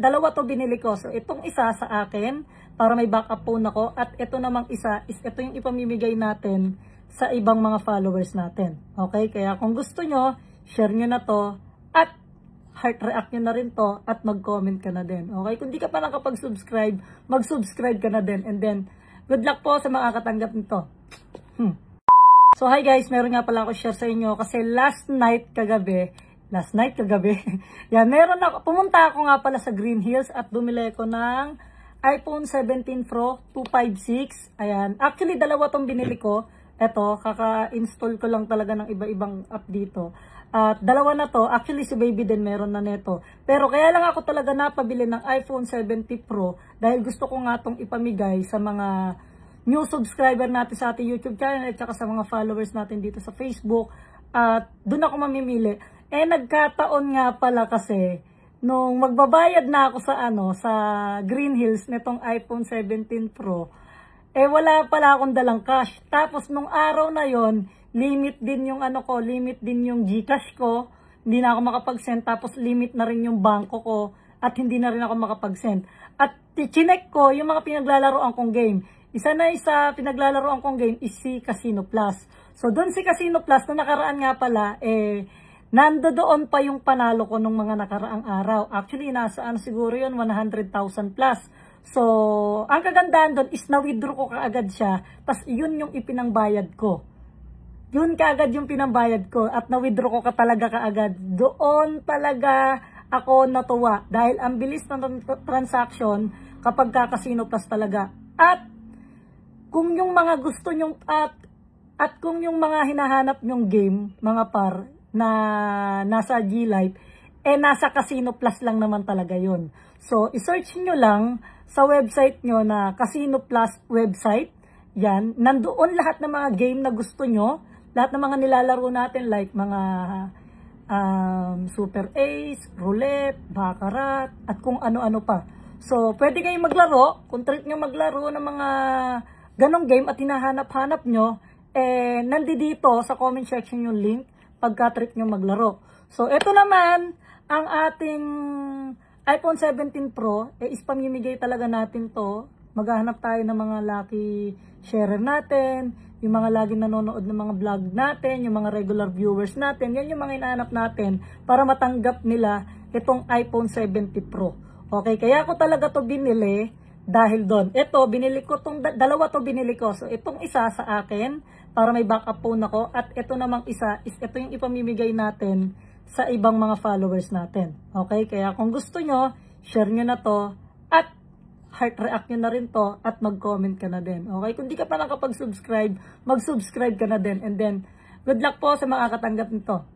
dalawa to binili ko. So itong isa sa akin para may backup phone ako, at ito namang isa is ito yung ipamimigay natin sa ibang mga followers natin. Okay? Kaya kung gusto nyo, share nyo na to at heart react nyo na rin to at mag-comment ka na din. Okay? Kung di ka pa nakapag-subscribe, mag-subscribe ka na din. And then, good luck po sa mga katanggap nito. So hi guys, meron nga pala ako share sa inyo kasi last night kagabi, yan, pumunta ako nga pala sa Green Hills at bumili ko ng iPhone 17 Pro 256. Ayan, actually dalawa tong binili ko. Eto, kaka-install ko lang talaga ng iba-ibang app dito. At dalawa na to, actually si baby din meron na neto. Pero kaya lang ako talaga napabili ng iPhone 70 Pro dahil gusto ko nga tong ipamigay sa mga new subscriber natin sa ating YouTube channel at saka sa mga followers natin dito sa Facebook. At doon ako mamimili. Nagkataon nga pala kasi nung magbabayad na ako sa Green Hills nitong iPhone 17 Pro, wala pala akong dalang cash. Tapos nung araw na yon, limit din yung GCash ko. Hindi na ako makapag-send, tapos limit na rin yung bangko ko at hindi na rin ako makapag-send. At chinek ko yung mga pinaglalaroan kong game. Isa pinaglalaroan kong game is si Casino Plus. So doon si Casino Plus, na nakaraan nga pala, nandoon pa yung panalo ko nung mga nakaraang araw. Actually, nasa siguro yun, 100,000 plus. So, ang kagandahan doon is na-withdraw ko kaagad siya, tas yun yung ipinangbayad ko. Yun kaagad yung pinambayad ko at na-withdraw ko talaga kaagad. Doon talaga ako natuwa dahil ang bilis ng transaction kapag Casino Plus talaga. At kung yung mga gusto nyong at kung yung mga hinahanap nyong game, mga par, na nasa G-Life, nasa Casino Plus lang naman talaga yun. So, isearch nyo lang sa website nyo na Casino Plus website. Yan, nandoon lahat ng mga game na gusto nyo, lahat ng mga nilalaro natin like mga Super Ace, Roulette, Baccarat, at kung ano-ano pa. So, pwede kayong maglaro, kung trip nyo maglaro ng mga ganong game at hinahanap-hanap nyo, nandito sa comment section yung link pagka-trip nyo maglaro. So, ito naman, ang ating iPhone 17 Pro, is pamimigay talaga natin to. Maghahanap tayo ng mga lucky sharer natin, yung mga laging nanonood ng mga vlog natin, yung mga regular viewers natin, yan yung mga hinahanap natin para matanggap nila itong iPhone 70 Pro. Okay, kaya ako talaga to binili dahil doon. Ito, dalawa to binili ko. So, itong isa sa akin, para may backup phone ako. At ito namang isa, is ito yung ipamimigay natin sa ibang mga followers natin. Okay? Kaya kung gusto nyo, share nyo na to. At heart react nyo na rin to. At mag-comment ka na din. Okay? Kung di ka pa nakapag-subscribe, mag-subscribe ka na din. And then, good luck po sa mga katanggap nito.